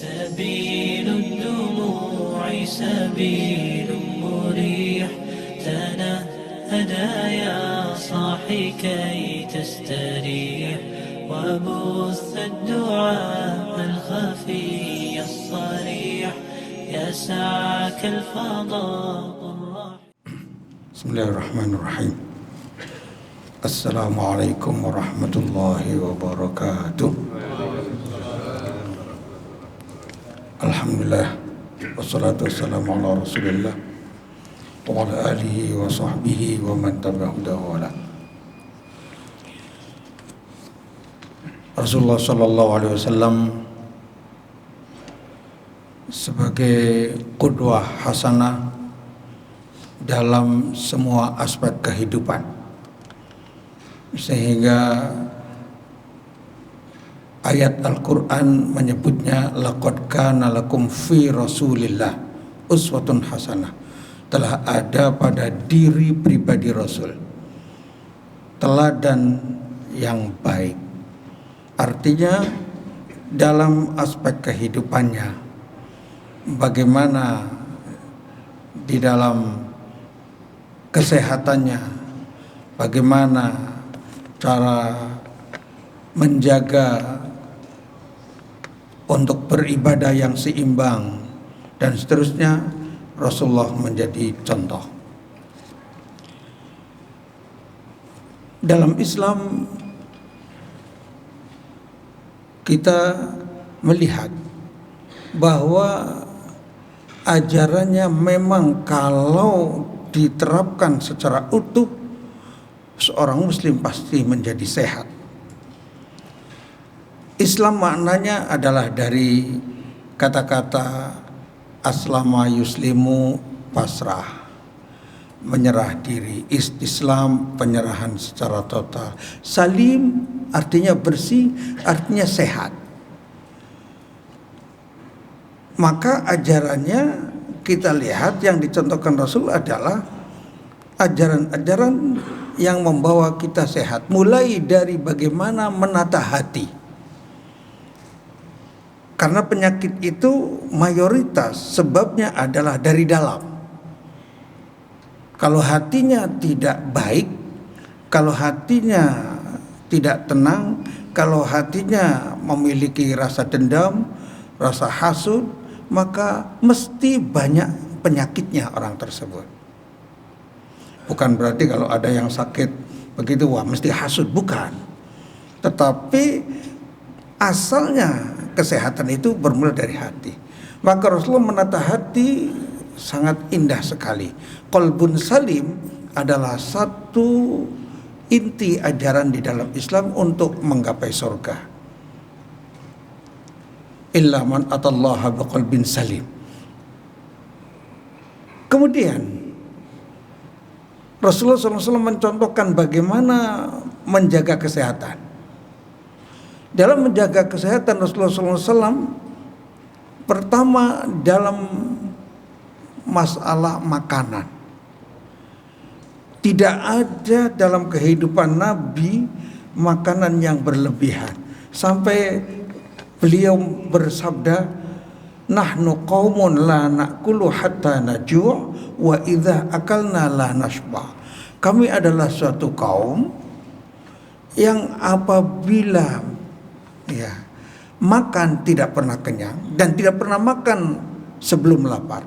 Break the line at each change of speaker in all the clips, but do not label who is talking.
سبيل الدموع سبيل مريح تنهدى يا صاحي كي تستريح وبث الدعاء الخفي الصريح يسعك الفضاء الرحيم.
بسم الله الرحمن الرحيم. السلام عليكم ورحمة الله وبركاته. Alhamdulillah wassalatu wassalamu ala rasulillah wa ala alihi wa sahbihi wa man tabi'ahu dawala. Rasulullah sallallahu alaihi wasallam sebagai qudwah hasanah dalam semua aspek kehidupan, sehingga ayat Al-Quran menyebutnya laqad kana lakum fi rasulillah uswatun hasanah, telah ada pada diri pribadi Rasul teladan yang baik. Artinya dalam aspek kehidupannya, bagaimana di dalam kesehatannya, bagaimana cara menjaga untuk beribadah yang seimbang dan seterusnya, Rasulullah menjadi contoh. Dalam Islam kita melihat bahwa ajarannya memang kalau diterapkan secara utuh, seorang muslim pasti menjadi sehat. Islam maknanya adalah dari kata-kata aslama yuslimu pasrah, menyerah diri. Islam penyerahan secara total. Salim artinya bersih, artinya sehat. Maka ajarannya kita lihat yang dicontohkan Rasul adalah ajaran-ajaran yang membawa kita sehat. Mulai dari bagaimana menata hati. Karena penyakit itu mayoritas sebabnya adalah dari dalam. Kalau hatinya tidak baik, kalau hatinya tidak tenang, kalau hatinya memiliki rasa dendam, rasa hasud, maka mesti banyak penyakitnya orang tersebut. Bukan berarti kalau ada yang sakit begitu, wah mesti hasud, bukan. Tetapi asalnya kesehatan itu bermula dari hati. Maka Rasulullah menata hati sangat indah sekali. Qalbun salim adalah satu inti ajaran di dalam Islam untuk menggapai surga. Illa man atallaha biqalbin salim. Kemudian Rasulullah SAW mencontohkan bagaimana menjaga kesehatan. Dalam menjaga kesehatan Rasulullah SAW, pertama dalam masalah makanan. Tidak ada dalam kehidupan Nabi makanan yang berlebihan. Sampai beliau bersabda, nahnu qaumun la na'kulu hatta naju' wa idza akalna la nashba. Kami adalah suatu kaum yang apabila makan tidak pernah kenyang dan tidak pernah makan sebelum lapar.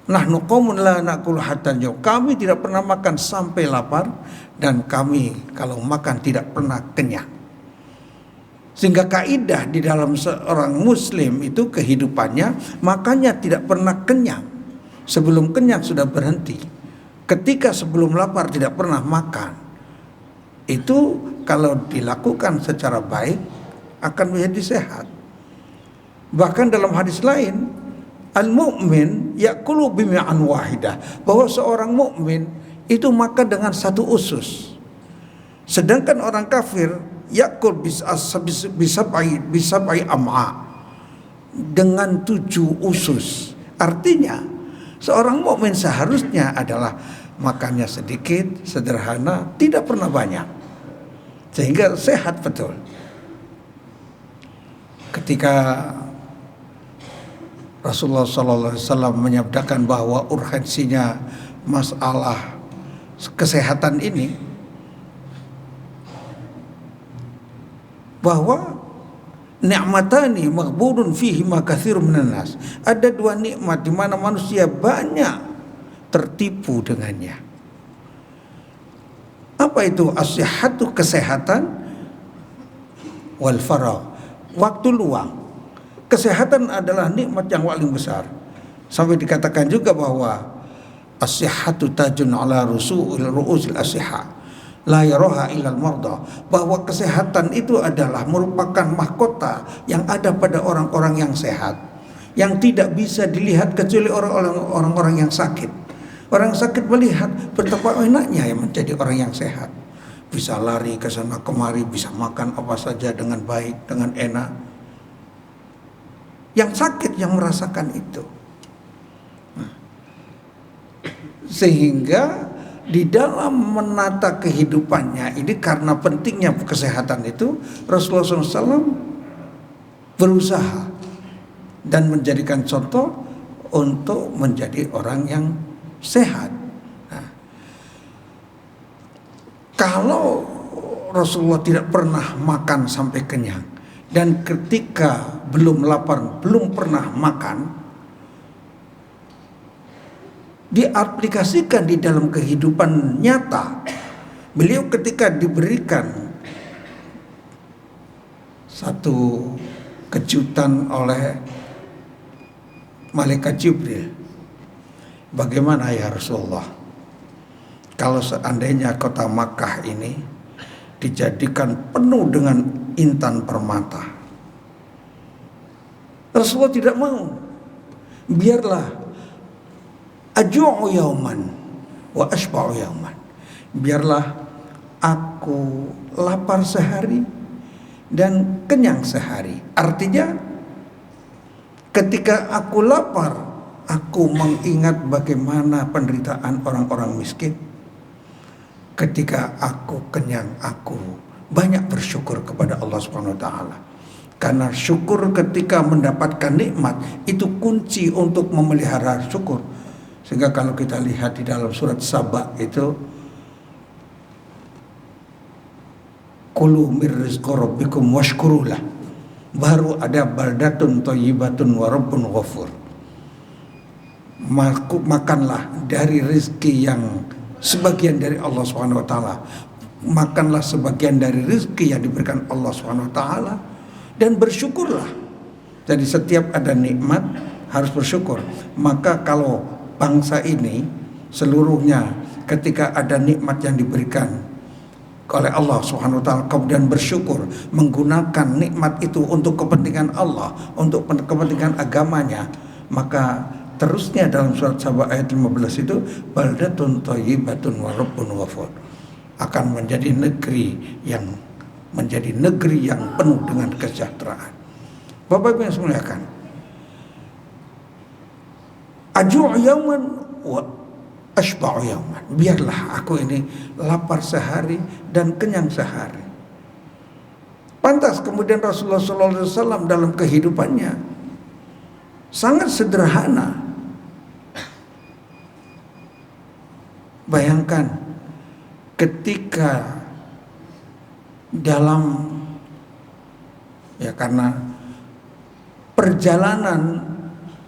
Nahnu qaumun la na'kulu hatta naju'. Kami tidak pernah makan sampai lapar, dan kami kalau makan tidak pernah kenyang. Sehingga kaidah di dalam seorang muslim itu kehidupannya, makannya tidak pernah kenyang. Sebelum kenyang sudah berhenti. Ketika sebelum lapar tidak pernah makan. Itu kalau dilakukan secara baik akan menjadi sehat. Bahkan dalam hadis lain, al-mu'min ya'kulu bimi'an wahidah, bahwa seorang mukmin itu makan dengan satu usus. Sedangkan orang kafir ya'kul bisab'i am'a, dengan 7 usus. Artinya seorang mukmin seharusnya adalah makannya sedikit, sederhana, tidak pernah banyak, sehingga sehat betul. Ketika Rasulullah SAW menyabdakan bahwa urgensinya masalah kesehatan ini, bahwa ni'matani maghbunun fihi ma katsirun minan nas. Ada dua nikmat di mana manusia banyak tertipu dengannya. Apa itu? As-sihhatu, kesehatan, wal faragh, waktu luang. Kesehatan adalah nikmat yang paling besar. Sampai dikatakan juga bahwa as-sihhatu tajun ala ru'usil as-sihha la yaraha illal marda, bahwa kesehatan itu adalah merupakan mahkota yang ada pada orang-orang yang sehat, yang tidak bisa dilihat kecuali orang-orang yang sakit. Orang sakit melihat betapa enaknya yang menjadi orang yang sehat, bisa lari ke sana kemari, bisa makan apa saja dengan baik, dengan enak. Yang sakit yang merasakan itu. Sehingga di dalam menata kehidupannya ini, karena pentingnya kesehatan itu, Rasulullah SAW berusaha dan menjadikan contoh untuk menjadi orang yang sehat. Nah, kalau Rasulullah tidak pernah makan sampai kenyang, dan ketika belum lapar belum pernah makan, diaplikasikan di dalam kehidupan nyata. Beliau ketika diberikan satu kejutan oleh malaikat Jibril, bagaimana ya Rasulullah kalau seandainya kota Makkah ini dijadikan penuh dengan intan permata? Rasulullah tidak mau. Biarlah aju'u yauman wa ashba'u yauman, biarlah aku lapar sehari dan kenyang sehari. Artinya ketika aku lapar, aku mengingat bagaimana penderitaan orang-orang miskin. Ketika aku kenyang, aku banyak bersyukur kepada Allah Subhanahu wa taala. Karena syukur ketika mendapatkan nikmat itu kunci untuk memelihara syukur. Sehingga kalau kita lihat di dalam surat Saba itu, kulu mir rizqi rabbikum washkurulah, baru ada baldatun thayyibatun wa rabbun ghafur. Makanlah dari rezeki yang sebagian dari Allah Subhanahu wa taala. Makanlah sebagian dari rezeki yang diberikan Allah Subhanahu wa taala dan bersyukurlah. Jadi setiap ada nikmat harus bersyukur. Maka kalau bangsa ini seluruhnya ketika ada nikmat yang diberikan oleh Allah Subhanahu wa taala kemudian bersyukur, menggunakan nikmat itu untuk kepentingan Allah, untuk kepentingan agamanya, maka terusnya dalam surat Saba ayat 15 itu, baldatun thayyibatun wa rabbun ghafur, akan menjadi negeri yang penuh dengan kesejahteraan. Bapak Ibu yang saya muliakan, aju'u yauman wa ashba'u yauman, biarlah aku ini lapar sehari dan kenyang sehari. Pantas kemudian Rasulullah SAW dalam kehidupannya sangat sederhana. Bayangkan ketika dalam, ya karena perjalanan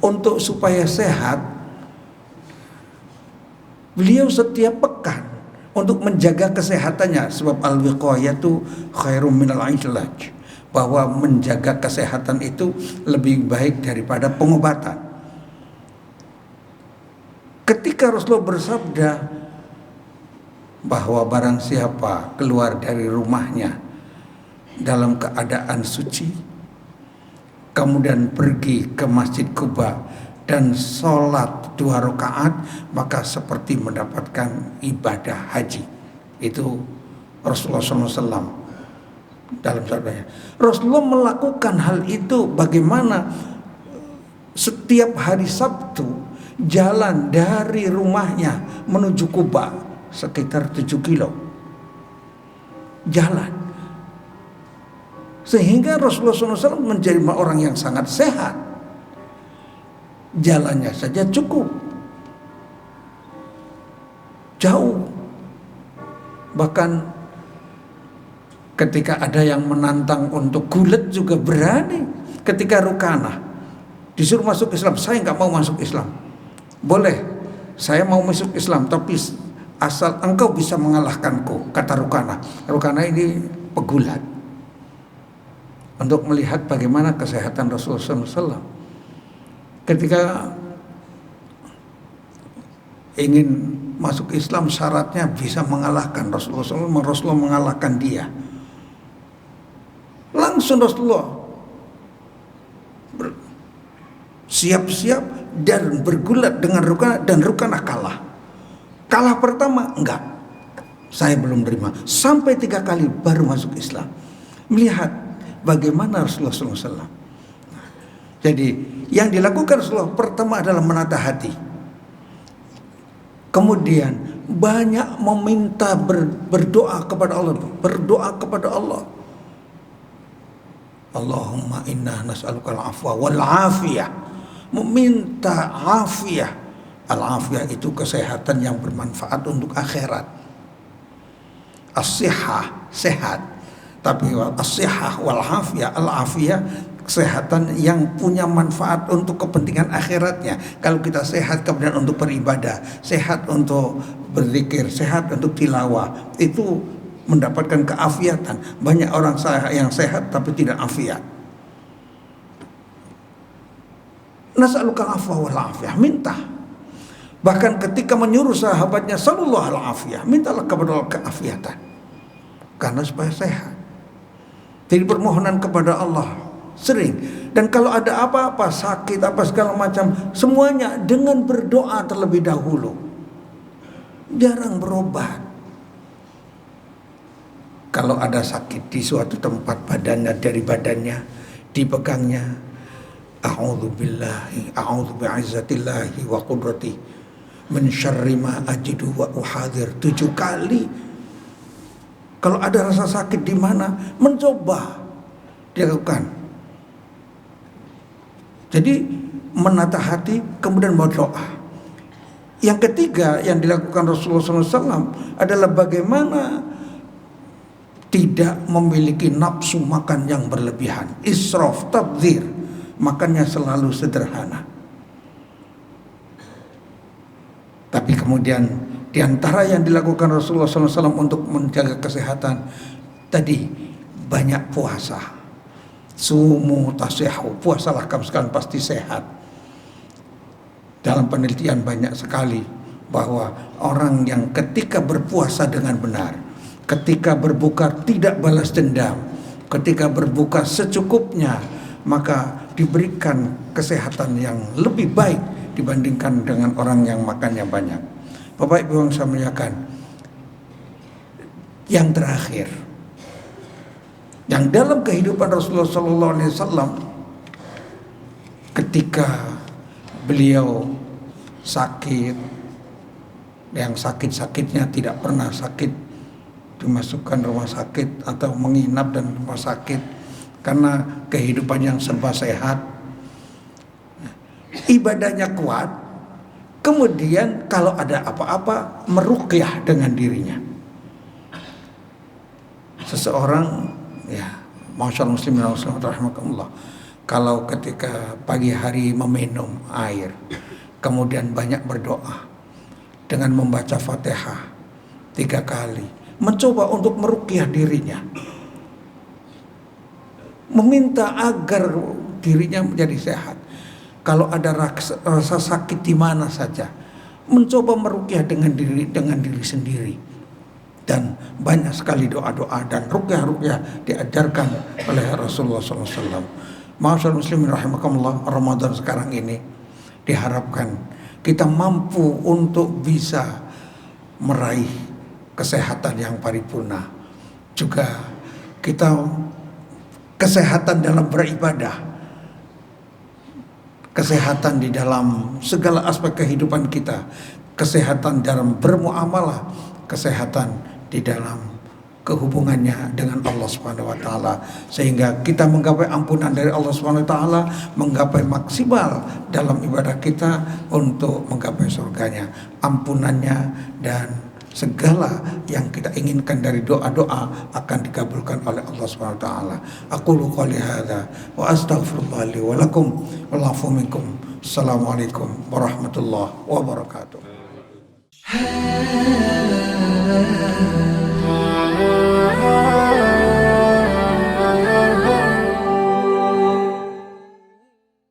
untuk supaya sehat, beliau setiap pekan untuk menjaga kesehatannya, sebab al-wiqayatu khairum minal ilaj, bahwa menjaga kesehatan itu lebih baik daripada pengobatan. Ketika Rasulullah bersabda bahwa barang siapa keluar dari rumahnya dalam keadaan suci, kemudian pergi ke Masjid Quba dan sholat 2 rakaat, maka seperti mendapatkan ibadah haji. Itu Rasulullah SAW dalam sabdanya. Rasulullah melakukan hal itu. Bagaimana setiap hari Sabtu jalan dari rumahnya menuju Quba sekitar 7 kilo jalan, sehingga Rasulullah SAW menjadi orang yang sangat sehat. jalannya saja cukup jauh. Bahkan ketika ada yang menantang untuk gulet juga berani. Ketika Rukanah disuruh masuk Islam, saya nggak mau masuk Islam. Boleh, saya mau masuk Islam, tapi asal engkau bisa mengalahkanku, kata Rukanah. Rukanah ini pegulat untuk melihat bagaimana kesehatan Rasulullah SAW. Ketika ingin masuk Islam, syaratnya bisa mengalahkan Rasulullah SAW. Rasulullah mengalahkan dia. Langsung Rasulullah siap-siap dan bergulat dengan Rukanah, dan Rukanah kalah. Kalah pertama, enggak, saya belum terima. Sampai 3 kali baru masuk Islam. Melihat bagaimana Rasulullah SAW. Jadi yang dilakukan Rasulullah pertama adalah menata hati. Kemudian banyak meminta, berdoa kepada Allah. Berdoa kepada Allah. Allahumma inna nas'alukal afwa wal afiyah. Meminta afiyah. Al-afiyah itu kesehatan yang bermanfaat untuk akhirat. As-sihah, sehat. Tapi as-sihah wal afiyah, al-afiyah, kesehatan yang punya manfaat untuk kepentingan akhiratnya. Kalau kita sehat kemudian untuk beribadah, sehat untuk berzikir, sehat untuk tilawah, itu mendapatkan keafiatan. Banyak orang yang sehat tapi tidak afiat. Nas'alukal afwa wal afiyah, minta. Bahkan ketika menyuruh sahabatnya sallallahu alaihi afiyah, mintalah kepada Allah keafiatan. Karena supaya sehat. Jadi permohonan kepada Allah sering. Dan kalau ada apa-apa, sakit apa segala macam, semuanya dengan berdoa terlebih dahulu. Jarang berobat. Kalau ada sakit di suatu tempat badannya, dari badannya dipegangnya, a'udzu bi'izzatillahi wa qudrati min syarri ma ajidu wa uhadir 7 kali. Kalau ada rasa sakit di mana, mencoba dilakukan. Jadi menata hati, kemudian berdoa. Yang ketiga yang dilakukan Rasulullah SAW adalah bagaimana tidak memiliki nafsu makan yang berlebihan. Israf, tabdzir, makannya selalu sederhana. Tapi kemudian di antara yang dilakukan Rasulullah SAW untuk menjaga kesehatan tadi, banyak puasa. Sumu tasihu, puasalah kamu sekalian pasti sehat. Dalam penelitian banyak sekali bahwa orang yang ketika berpuasa dengan benar, ketika berbuka tidak balas dendam, ketika berbuka secukupnya, maka diberikan kesehatan yang lebih baik dibandingkan dengan orang yang makannya banyak. Bapak Ibu yang saya muliakan, yang terakhir, yang dalam kehidupan Rasulullah SAW, ketika beliau sakit, yang sakit-sakitnya tidak pernah sakit dimasukkan rumah sakit atau menginap dan rumah sakit karena kehidupan yang serba sehat, ibadahnya kuat. Kemudian kalau ada apa-apa meruqyah dengan dirinya. Seseorang, ya, masyaallah muslimin rahimakumullah, kalau ketika pagi hari meminum air, kemudian banyak berdoa dengan membaca Fatihah 3 kali, mencoba untuk meruqyah dirinya, meminta agar dirinya menjadi sehat. Kalau ada rasa sakit di mana saja, mencoba meruqyah dengan diri sendiri. Dan banyak sekali doa-doa dan ruqyah-ruqyah diajarkan oleh Rasulullah SAW. Ma'asyiral muslimin rahimakumullah, Ramadan sekarang ini diharapkan kita mampu untuk bisa meraih kesehatan yang paripurna. Juga kita kesehatan dalam beribadah, kesehatan di dalam segala aspek kehidupan kita, kesehatan dalam bermuamalah, kesehatan di dalam kehubungannya dengan Allah Subhanahu wa taala, sehingga kita menggapai ampunan dari Allah Subhanahu wa taala, menggapai maksimal dalam ibadah kita untuk menggapai surganya, ampunannya, dan segala yang kita inginkan dari doa-doa akan dikabulkan oleh Allah Subhanahu wa taala. Aqulu qouli hadza wa astaghfirullah li wa lakum wal minkum. Assalamualaikum warahmatullahi wabarakatuh.